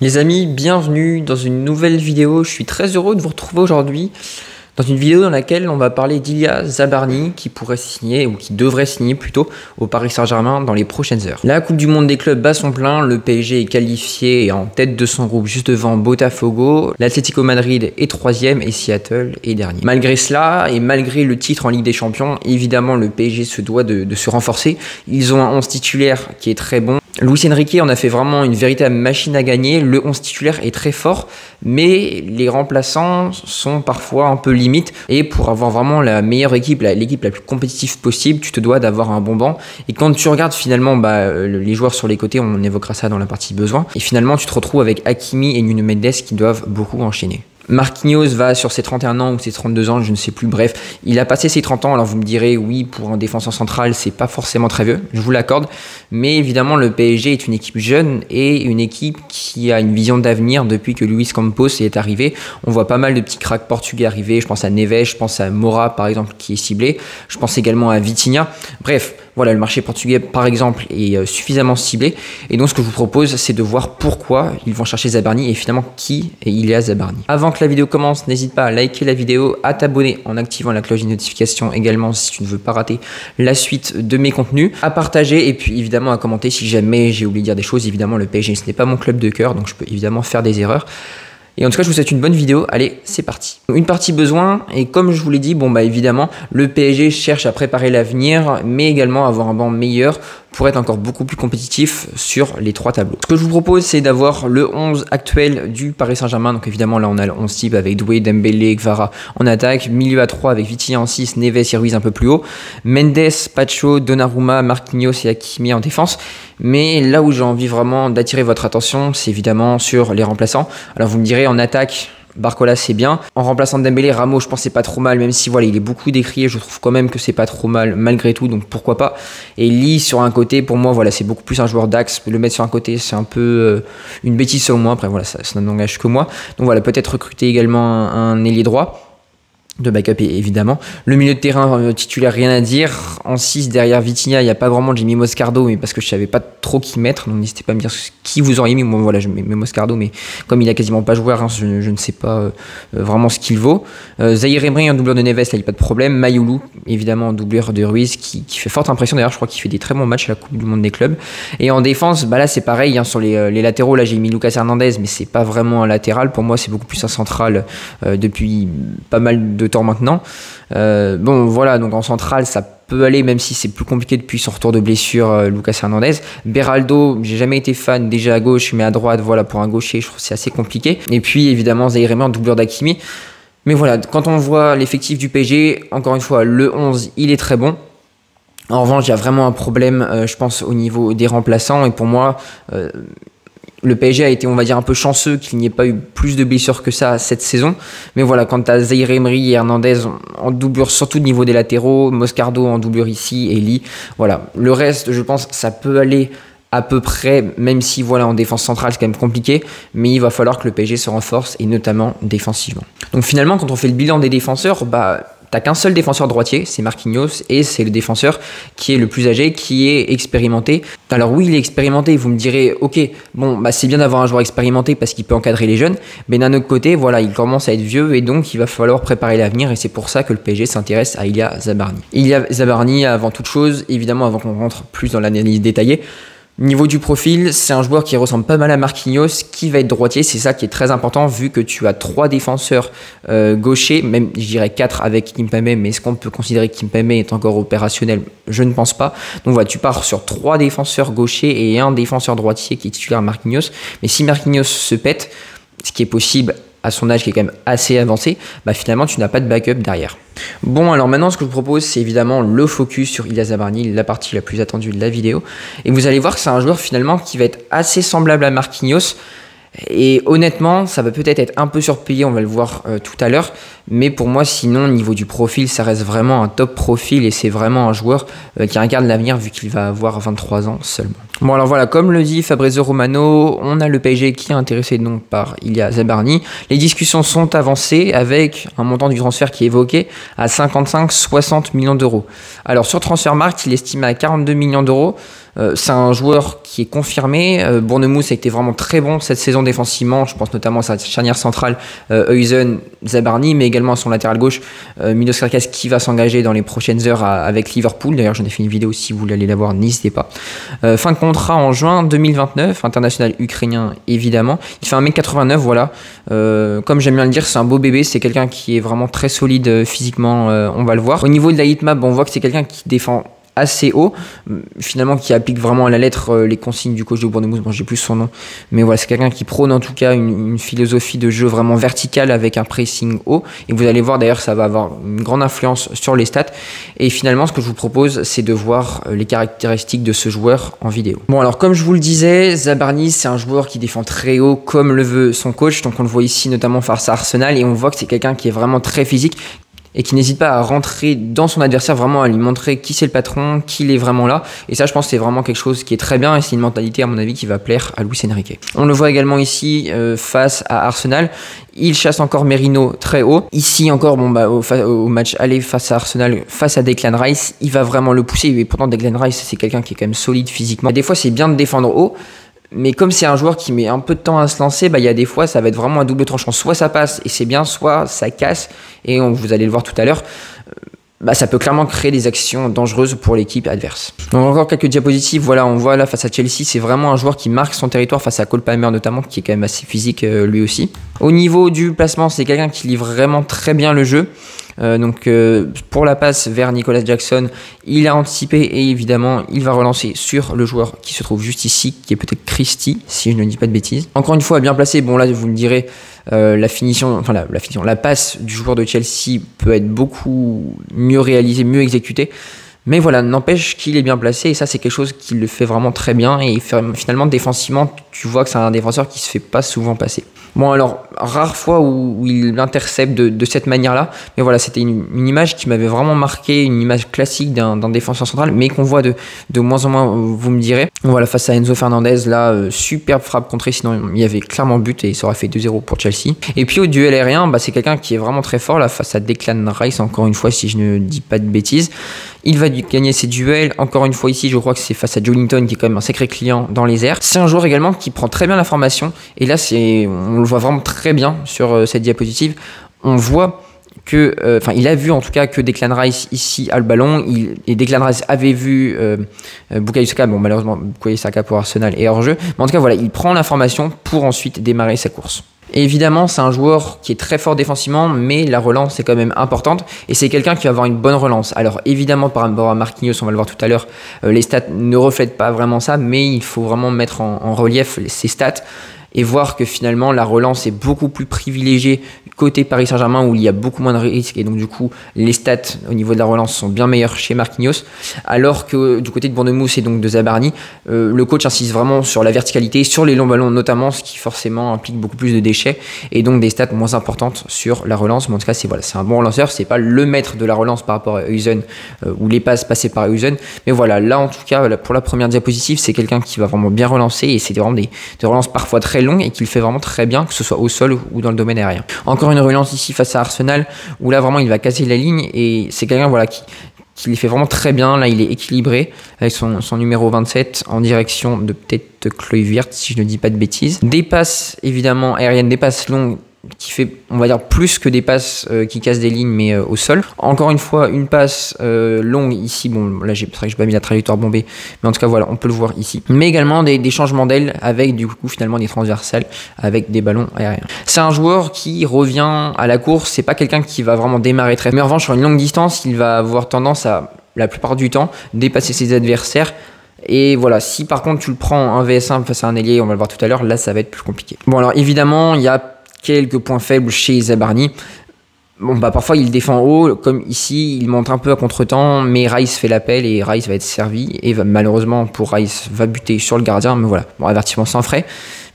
Les amis, bienvenue dans une nouvelle vidéo. Je suis très heureux de vous retrouver aujourd'hui dans une vidéo dans laquelle on va parler d'Ilya Zabarny qui pourrait signer, ou qui devrait signer plutôt, au Paris Saint-Germain dans les prochaines heures. La Coupe du Monde des clubs bat son plein, le PSG est qualifié et en tête de son groupe juste devant Botafogo, l'Atlético Madrid est 3e et Seattle est dernier. Malgré cela et malgré le titre en Ligue des Champions, évidemment le PSG se doit de se renforcer. Ils ont un 11 titulaire qui est très bon. Luis Enrique en a fait vraiment une véritable machine à gagner. Le 11 titulaire est très fort, mais les remplaçants sont parfois un peu limites. Et pour avoir vraiment la meilleure équipe, l'équipe la plus compétitive possible, tu te dois d'avoir un bon banc. Et quand tu regardes finalement les joueurs sur les côtés, on évoquera ça dans la partie besoin. Et finalement, tu te retrouves avec Hakimi et Nuno Mendes qui doivent beaucoup enchaîner. Marquinhos va sur ses 31 ans ou ses 32 ans, je ne sais plus, bref, il a passé ses 30 ans, alors vous me direz, oui, pour un défenseur central, c'est pas forcément très vieux, je vous l'accorde, mais évidemment, le PSG est une équipe jeune et une équipe qui a une vision d'avenir depuis que Luis Campos est arrivé. On voit pas mal de petits cracks portugais arriver, je pense à Neves, je pense à Moura, par exemple, qui est ciblé, je pense également à Vitinha, bref, voilà, le marché portugais, par exemple, est suffisamment ciblé. Et donc, ce que je vous propose, c'est de voir pourquoi ils vont chercher Zabarny et finalement qui est Ilya Zabarny. Avant que la vidéo commence, n'hésite pas à liker la vidéo, à t'abonner en activant la cloche de notification également si tu ne veux pas rater la suite de mes contenus, à partager et puis évidemment à commenter si jamais j'ai oublié de dire des choses. Évidemment, le PSG, ce n'est pas mon club de cœur, donc je peux évidemment faire des erreurs. Et en tout cas, je vous souhaite une bonne vidéo. Allez, c'est parti. Une partie besoin, et comme je vous l'ai dit, évidemment, le PSG cherche à préparer l'avenir, mais également avoir un banc meilleur pour être encore beaucoup plus compétitif sur les trois tableaux. Ce que je vous propose, c'est d'avoir le 11 actuel du Paris Saint-Germain. Donc évidemment, là, on a le 11 type avec Doué, Dembélé, Kvara en attaque, milieu à 3 avec Vitinha en 6, Neves et Ruiz un peu plus haut, Mendes, Pacho, Donnarumma, Marquinhos et Hakimi en défense. Mais là où j'ai envie vraiment d'attirer votre attention, c'est évidemment sur les remplaçants. Alors vous me direz, en attaque, Barcola c'est bien. En remplaçant Dembélé, Ramos je pense c'est pas trop mal, même si voilà il est beaucoup décrié, je trouve quand même que c'est pas trop mal malgré tout, donc pourquoi pas. Et Lee sur un côté, pour moi voilà c'est beaucoup plus un joueur d'axe, le mettre sur un côté c'est un peu une bêtise selon moi, après voilà ça n'engage que moi. Donc voilà, peut-être recruter également un ailier droit de backup évidemment. Le milieu de terrain titulaire, rien à dire. En 6 derrière Vitinha, il n'y a pas vraiment, j'ai mis Moscardo, mais parce que je savais pas trop qui mettre, donc n'hésitez pas à me dire qui vous auriez mis. Moi voilà, je mets Moscardo, mais comme il a quasiment pas joué, je ne sais pas vraiment ce qu'il vaut. Zaïre Emery en doubleur de Neves, là il n'y a pas de problème. Mayoulou, évidemment en doubleur de Ruiz, qui fait forte impression, d'ailleurs je crois qu'il fait des très bons matchs à la Coupe du Monde des clubs. Et en défense, là c'est pareil, sur les latéraux, là j'ai mis Lucas Hernandez, mais c'est pas vraiment un latéral, pour moi c'est beaucoup plus un central depuis pas mal de temps maintenant. Bon voilà, donc en centrale ça peut aller, même si c'est plus compliqué depuis son retour de blessure, Lucas Hernandez. Beraldo, j'ai jamais été fan, déjà à gauche, mais à droite, voilà, pour un gaucher je trouve que c'est assez compliqué. Et puis évidemment Zaïre Emery en doubleur d'Hakimi. Mais voilà, quand on voit l'effectif du PSG, encore une fois le 11 il est très bon. En revanche il y a vraiment un problème, je pense, au niveau des remplaçants, et pour moi le PSG a été, on va dire, un peu chanceux qu'il n'y ait pas eu plus de blessures que ça cette saison. Mais voilà, quand tu as Zaïre Emery et Hernandez en doublure, surtout au niveau des latéraux, Moscardo en doublure ici et Lee, voilà. Le reste, je pense, ça peut aller à peu près, même si voilà, en défense centrale c'est quand même compliqué, mais il va falloir que le PSG se renforce, et notamment défensivement. Donc finalement, quand on fait le bilan des défenseurs, t'as qu'un seul défenseur droitier, c'est Marquinhos, et c'est le défenseur qui est le plus âgé, qui est expérimenté. Alors oui, il est expérimenté, vous me direz, ok, bon, c'est bien d'avoir un joueur expérimenté parce qu'il peut encadrer les jeunes, mais d'un autre côté, voilà, il commence à être vieux, et donc il va falloir préparer l'avenir, et c'est pour ça que le PSG s'intéresse à Ilya Zabarny. Ilya Zabarny, avant toute chose, évidemment, avant qu'on rentre plus dans l'analyse détaillée, niveau du profil, c'est un joueur qui ressemble pas mal à Marquinhos, qui va être droitier, c'est ça qui est très important vu que tu as 3 défenseurs gauchers, même je dirais 4 avec Kimpembe, mais est-ce qu'on peut considérer que Kimpembe est encore opérationnel? Je ne pense pas. Donc voilà, tu pars sur 3 défenseurs gauchers et un défenseur droitier qui est titulaire Marquinhos, mais si Marquinhos se pète, ce qui est possible à son âge qui est quand même assez avancé, finalement tu n'as pas de backup derrière. Bon, alors maintenant ce que je vous propose, c'est évidemment le focus sur Ilya Zabarny, la partie la plus attendue de la vidéo, et vous allez voir que c'est un joueur finalement qui va être assez semblable à Marquinhos. Et honnêtement, ça va peut-être être un peu surpayé, on va le voir tout à l'heure. Mais pour moi, sinon, au niveau du profil, ça reste vraiment un top profil. Et c'est vraiment un joueur qui incarne l'avenir vu qu'il va avoir 23 ans seulement. Bon, alors voilà, comme le dit Fabrizio Romano, on a le PSG qui est intéressé donc par Ilya Zabarny. Les discussions sont avancées avec un montant du transfert qui est évoqué à 55-60 millions d'euros. Alors sur Transfermarkt, il estime à 42 millions d'euros. C'est un joueur qui est confirmé. Bournemouth a été vraiment très bon cette saison défensivement. Je pense notamment à sa charnière centrale, Huijsen, Zabarni, mais également à son latéral gauche, Milos Kerkez, qui va s'engager dans les prochaines heures avec Liverpool. D'ailleurs, j'en ai fait une vidéo, si vous voulez aller la voir, n'hésitez pas. Fin de contrat en juin 2029, international ukrainien évidemment. Il fait 1m89, voilà. Comme j'aime bien le dire, c'est un beau bébé. C'est quelqu'un qui est vraiment très solide physiquement, on va le voir. Au niveau de la hitmap, on voit que c'est quelqu'un qui défend assez haut, finalement qui applique vraiment à la lettre les consignes du coach de Bournemouth. Bon, j'ai plus son nom, mais voilà, c'est quelqu'un qui prône en tout cas une philosophie de jeu vraiment verticale avec un pressing haut, et vous allez voir d'ailleurs, ça va avoir une grande influence sur les stats. Et finalement, ce que je vous propose, c'est de voir les caractéristiques de ce joueur en vidéo. Bon, alors comme je vous le disais, Zabarni, c'est un joueur qui défend très haut comme le veut son coach, donc on le voit ici notamment face à Arsenal, et on voit que c'est quelqu'un qui est vraiment très physique et qui n'hésite pas à rentrer dans son adversaire, vraiment à lui montrer qui c'est le patron, qu'il est vraiment là. Et ça, je pense que c'est vraiment quelque chose qui est très bien, et c'est une mentalité, à mon avis, qui va plaire à Luis Enrique. On le voit également ici face à Arsenal. Il chasse encore Merino très haut. Ici encore, bon, au match aller face à Arsenal, face à Declan Rice, il va vraiment le pousser. Et pourtant, Declan Rice, c'est quelqu'un qui est quand même solide physiquement. Et des fois, c'est bien de défendre haut, mais comme c'est un joueur qui met un peu de temps à se lancer, il y a des fois, ça va être vraiment un double tranchant. Soit ça passe et c'est bien, soit ça casse. Et vous allez le voir tout à l'heure, ça peut clairement créer des actions dangereuses pour l'équipe adverse. Donc encore quelques diapositives. Voilà, on voit là face à Chelsea, c'est vraiment un joueur qui marque son territoire face à Cole Palmer notamment, qui est quand même assez physique lui aussi. Au niveau du placement, c'est quelqu'un qui livre vraiment très bien le jeu. Pour la passe vers Nicolas Jackson, il a anticipé et évidemment il va relancer sur le joueur qui se trouve juste ici, qui est peut-être Christie, si je ne dis pas de bêtises. Encore une fois, bien placé. Bon, là vous me direz, la passe du joueur de Chelsea peut être beaucoup mieux réalisée, mieux exécutée. Mais voilà, n'empêche qu'il est bien placé, et ça c'est quelque chose qui le fait vraiment très bien. Et finalement, défensivement, tu vois que c'est un défenseur qui se fait pas souvent passer. Bon, alors, rare fois où il intercepte de cette manière-là, mais voilà, c'était une image qui m'avait vraiment marqué, une image classique d'un défenseur central, mais qu'on voit de moins en moins, vous me direz. Voilà, face à Enzo Fernandez, là, superbe frappe contrée, sinon il y avait clairement but et ça aurait fait 2-0 pour Chelsea. Et puis au duel aérien, c'est quelqu'un qui est vraiment très fort, là, face à Declan Rice, encore une fois, si je ne dis pas de bêtises. Il va gagner ses duels. Encore une fois ici, je crois que c'est face à Joelinton, qui est quand même un sacré client dans les airs. C'est un joueur également qui prend très bien l'information. Et là, on le voit vraiment très bien sur cette diapositive. On voit que, il a vu en tout cas que Declan Rice ici a le ballon. Et Declan Rice avait vu Bukayo Saka. Bon, malheureusement, Bukayo Saka pour Arsenal est hors jeu. Mais en tout cas, voilà, il prend l'information pour ensuite démarrer sa course. Et évidemment, c'est un joueur qui est très fort défensivement, mais la relance est quand même importante. Et c'est quelqu'un qui va avoir une bonne relance. Alors évidemment, par rapport à Marquinhos, on va le voir tout à l'heure, les stats ne reflètent pas vraiment ça, mais il faut vraiment mettre en relief ces stats et voir que finalement, la relance est beaucoup plus privilégiée côté Paris Saint-Germain, où il y a beaucoup moins de risques, et donc du coup les stats au niveau de la relance sont bien meilleures chez Marquinhos, alors que du côté de Bournemouth et donc de Zabarni, le coach insiste vraiment sur la verticalité, sur les longs ballons notamment, ce qui forcément implique beaucoup plus de déchets et donc des stats moins importantes sur la relance. Mais en tout cas, c'est un bon relanceur, c'est pas le maître de la relance par rapport à Huijsen ou les passes passées par Huijsen, mais voilà, là en tout cas pour la première diapositive, c'est quelqu'un qui va vraiment bien relancer, et c'est vraiment des relances parfois très longues et qui le fait vraiment très bien, que ce soit au sol ou dans le domaine aérien. Encore une relance ici face à Arsenal, où là vraiment il va casser la ligne, et c'est quelqu'un qui les fait vraiment très bien. Là il est équilibré avec son numéro 27 en direction de peut-être Kluivert, si je ne dis pas de bêtises. Des passes évidemment aériennes, des passes longues, qui fait, on va dire, plus que des passes qui cassent des lignes, mais au sol. Encore une fois, une passe longue ici. Bon, là, c'est vrai que j'ai pas mis la trajectoire bombée, mais en tout cas, voilà, on peut le voir ici. Mais également des changements d'aile avec, du coup, finalement, des transversales avec des ballons aériens. C'est un joueur qui revient à la course. C'est pas quelqu'un qui va vraiment démarrer très. Mais en revanche, sur une longue distance, il va avoir tendance à, la plupart du temps, dépasser ses adversaires. Et voilà, si par contre tu le prends en VS1 face à un ailier, on va le voir tout à l'heure, là, ça va être plus compliqué. Bon, alors évidemment, il y a quelques points faibles chez Zabarni. Bon, parfois il défend haut, comme ici, il monte un peu à contre-temps, mais Rice fait l'appel et Rice va être servi. Et malheureusement pour Rice, va buter sur le gardien, mais voilà, bon, avertissement sans frais.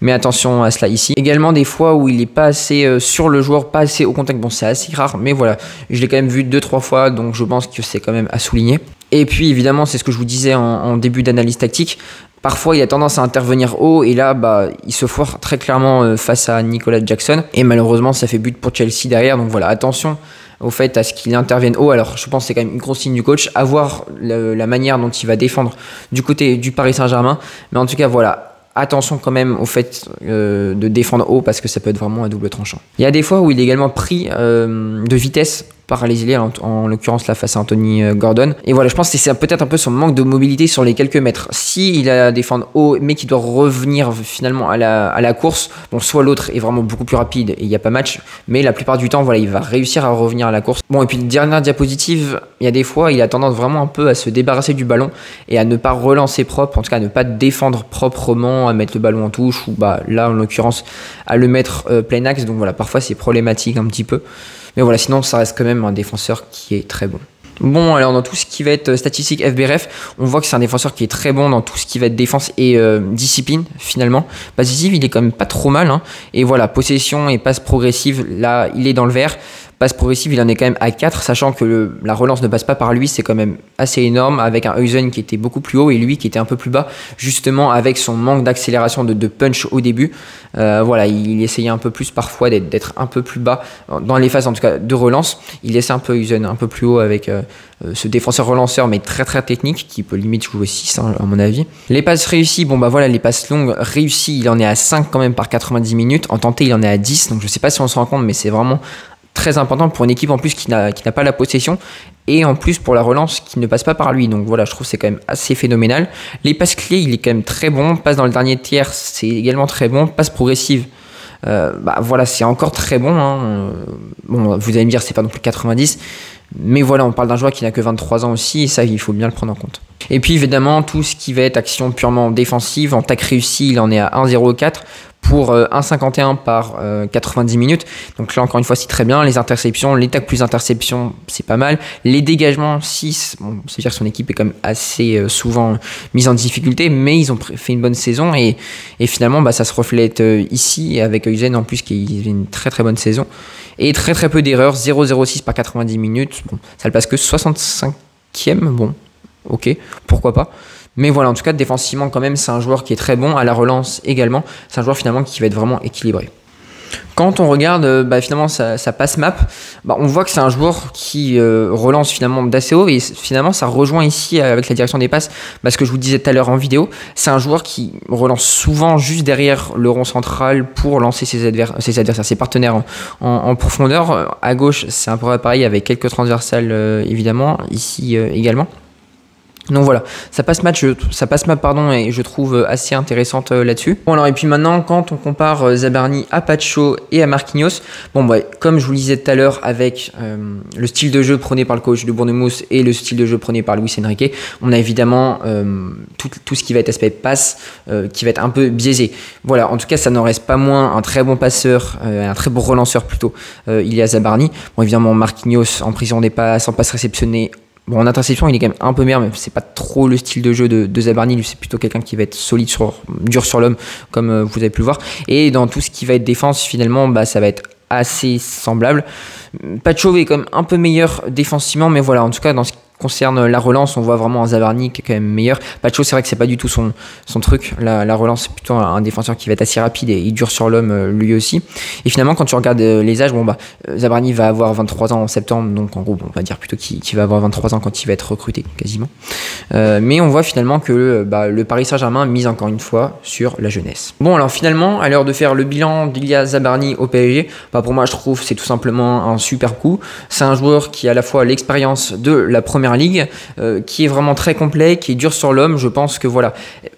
Mais attention à cela ici. Également des fois où il n'est pas assez sur le joueur, pas assez au contact. Bon, c'est assez rare, mais voilà, je l'ai quand même vu 2-3 fois, donc je pense que c'est quand même à souligner. Et puis évidemment, c'est ce que je vous disais en début d'analyse tactique. Parfois, il a tendance à intervenir haut, et là, il se foire très clairement face à Nicolas Jackson. Et malheureusement, ça fait but pour Chelsea derrière. Donc voilà, attention au fait à ce qu'il intervienne haut. Alors je pense que c'est quand même une grosse ligne du coach, à voir la manière dont il va défendre du côté du Paris Saint-Germain. Mais en tout cas, voilà, attention quand même au fait de défendre haut parce que ça peut être vraiment à double tranchant. Il y a des fois où il est également pris de vitesse par les ailiers, en l'occurrence là face à Anthony Gordon. Et voilà, je pense que c'est peut-être un peu son manque de mobilité sur les quelques mètres. Si il a à défendre haut, mais qu'il doit revenir finalement à la course, bon, soit l'autre est vraiment beaucoup plus rapide et il n'y a pas match, mais la plupart du temps, voilà, il va réussir à revenir à la course. Bon, et puis dernière diapositive, il y a des fois, il a tendance vraiment un peu à se débarrasser du ballon et à ne pas relancer propre, en tout cas à ne pas défendre proprement, à mettre le ballon en touche, ou bah là en l'occurrence à le mettre plein axe. Donc voilà, parfois c'est problématique un petit peu. Mais voilà, sinon ça reste quand même un défenseur qui est très bon. Bon, alors dans tout ce qui va être statistique FBref, on voit que c'est un défenseur qui est très bon dans tout ce qui va être défense et discipline finalement. Passe décisive, il est quand même pas trop mal, hein. Et voilà, possession et passe progressive, là il est dans le vert. Passe progressive, il en est quand même à 4, sachant que la relance ne passe pas par lui, c'est quand même assez énorme, avec un Huijsen qui était beaucoup plus haut et lui qui était un peu plus bas, justement avec son manque d'accélération, de punch au début. Voilà, il essayait un peu plus parfois d'être un peu plus bas, dans les phases en tout cas de relance. Il laissait un peu Huijsen un peu plus haut avec ce défenseur relanceur, mais très très technique, qui peut limite jouer 6 hein, à mon avis. Les passes réussies, bon bah voilà, les passes longues réussies, il en est à 5 quand même par 90 minutes. En tenté, il en est à 10, donc je sais pas si on se rend compte, mais c'est vraiment très important pour une équipe en plus qui n'a pas la possession, et en plus pour la relance qui ne passe pas par lui. Donc voilà, je trouve que c'est quand même assez phénoménal. Les passes clés, il est quand même très bon. Passe dans le dernier tiers, c'est également très bon. Passe progressive, bah voilà, c'est encore très bon, hein. Bon, vous allez me dire, c'est pas non plus 90, mais voilà, on parle d'un joueur qui n'a que 23 ans aussi, et ça, il faut bien le prendre en compte. Et puis évidemment, tout ce qui va être action purement défensive, en tac réussi, il en est à 1,04 pour 1,51 par 90 minutes. Donc là, encore une fois, c'est très bien. Les interceptions, les tacs plus interceptions, c'est pas mal. Les dégagements, 6. Bon, c'est-à-dire que son équipe est quand même assez souvent mise en difficulté, mais ils ont fait une bonne saison. Et finalement, bah, ça se reflète ici, avec Huijsen en plus, qui a une très très bonne saison. Et très très peu d'erreurs, 0,06 par 90 minutes. Bon, ça le passe que 65e. Bon, ok, pourquoi pas. Mais voilà, en tout cas, défensivement, quand même, c'est un joueur qui est très bon. À la relance également, c'est un joueur finalement qui va être vraiment équilibré. Quand on regarde bah, finalement sa passe map, bah, on voit que c'est un joueur qui relance finalement d'assez haut, et finalement ça rejoint ici avec la direction des passes, parce que je vous disais tout à l'heure en vidéo, c'est un joueur qui relance souvent juste derrière le rond central pour lancer ses adversaires, ses partenaires en profondeur. À gauche, c'est un peu pareil avec quelques transversales évidemment, ici également. Donc voilà, ça passe map pardon, et je trouve assez intéressante là-dessus. Bon alors, et puis maintenant, quand on compare Zabarni à Pacho et à Marquinhos, bon bah, comme je vous le disais tout à l'heure, avec le style de jeu prôné par le coach de Bournemouth et le style de jeu prôné par Luis Enrique, on a évidemment tout ce qui va être aspect passe qui va être un peu biaisé. Voilà, en tout cas ça n'en reste pas moins un très bon passeur, un très bon relanceur plutôt, il y a Zabarni. Bon évidemment Marquinhos en prison des passes, en passe réceptionnée. Bon, en interception, il est quand même un peu meilleur, mais c'est pas trop le style de jeu de Zabarni. Lui, c'est plutôt quelqu'un qui va être solide, dur sur l'homme, comme vous avez pu le voir. Et dans tout ce qui va être défense, finalement, bah, ça va être assez semblable. Pacho est quand même un peu meilleur défensivement, mais voilà, en tout cas, dans ce qui concerne la relance, on voit vraiment un Zabarni qui est quand même meilleur. Pacho, c'est vrai que c'est pas du tout son truc. La relance, c'est plutôt un défenseur qui va être assez rapide et dur sur l'homme lui aussi. Et finalement, quand tu regardes les âges, bon bah Zabarni va avoir 23 ans en septembre, donc en gros, on va dire plutôt qu'il va avoir 23 ans quand il va être recruté, quasiment. Mais on voit finalement que le Paris Saint-Germain mise encore une fois sur la jeunesse. Bon, alors finalement, à l'heure de faire le bilan d'Ilya Zabarni au PSG, bah pour moi, je trouve c'est tout simplement un super coup. C'est un joueur qui a à la fois l'expérience de la première ligue, qui est vraiment très complet, qui est dur sur l'homme. Je pense que voilà,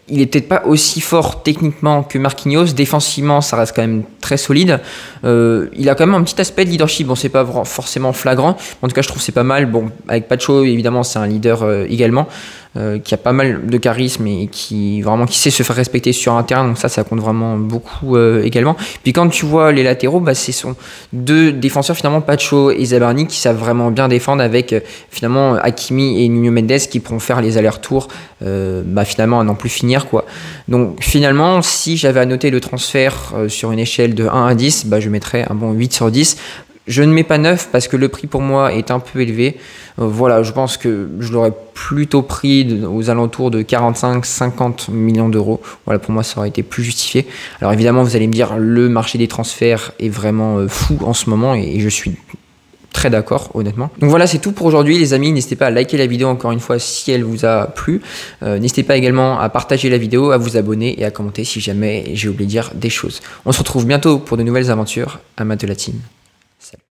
il est peut-être pas aussi fort techniquement que Marquinhos. Défensivement, ça reste quand même très solide. Il a quand même un petit aspect de leadership. Bon, c'est pas forcément flagrant. En tout cas, je trouve que c'est pas mal. Bon, avec Pacho, évidemment, c'est un leader également. Qui a pas mal de charisme et qui sait se faire respecter sur un terrain, donc ça compte vraiment beaucoup également. Puis quand tu vois les latéraux, bah, ce sont deux défenseurs finalement, Pacho et Zabarni, qui savent vraiment bien défendre, avec finalement Hakimi et Nuno Mendes qui pourront faire les allers-retours finalement à n'en plus finir quoi. Donc finalement, si j'avais à noter le transfert sur une échelle de 1 à 10, bah, je mettrais un bon 8 sur 10. Je ne mets pas 9 parce que le prix pour moi est un peu élevé. Voilà, je pense que je l'aurais plutôt pris aux alentours de 45-50 millions d'euros. Voilà, pour moi, ça aurait été plus justifié. Alors évidemment, vous allez me dire, le marché des transferts est vraiment fou en ce moment et je suis très d'accord, honnêtement. Donc voilà, c'est tout pour aujourd'hui, les amis. N'hésitez pas à liker la vidéo encore une fois si elle vous a plu. N'hésitez pas également à partager la vidéo, à vous abonner et à commenter si jamais j'ai oublié de dire des choses. On se retrouve bientôt pour de nouvelles aventures. Amat de la team. Salut.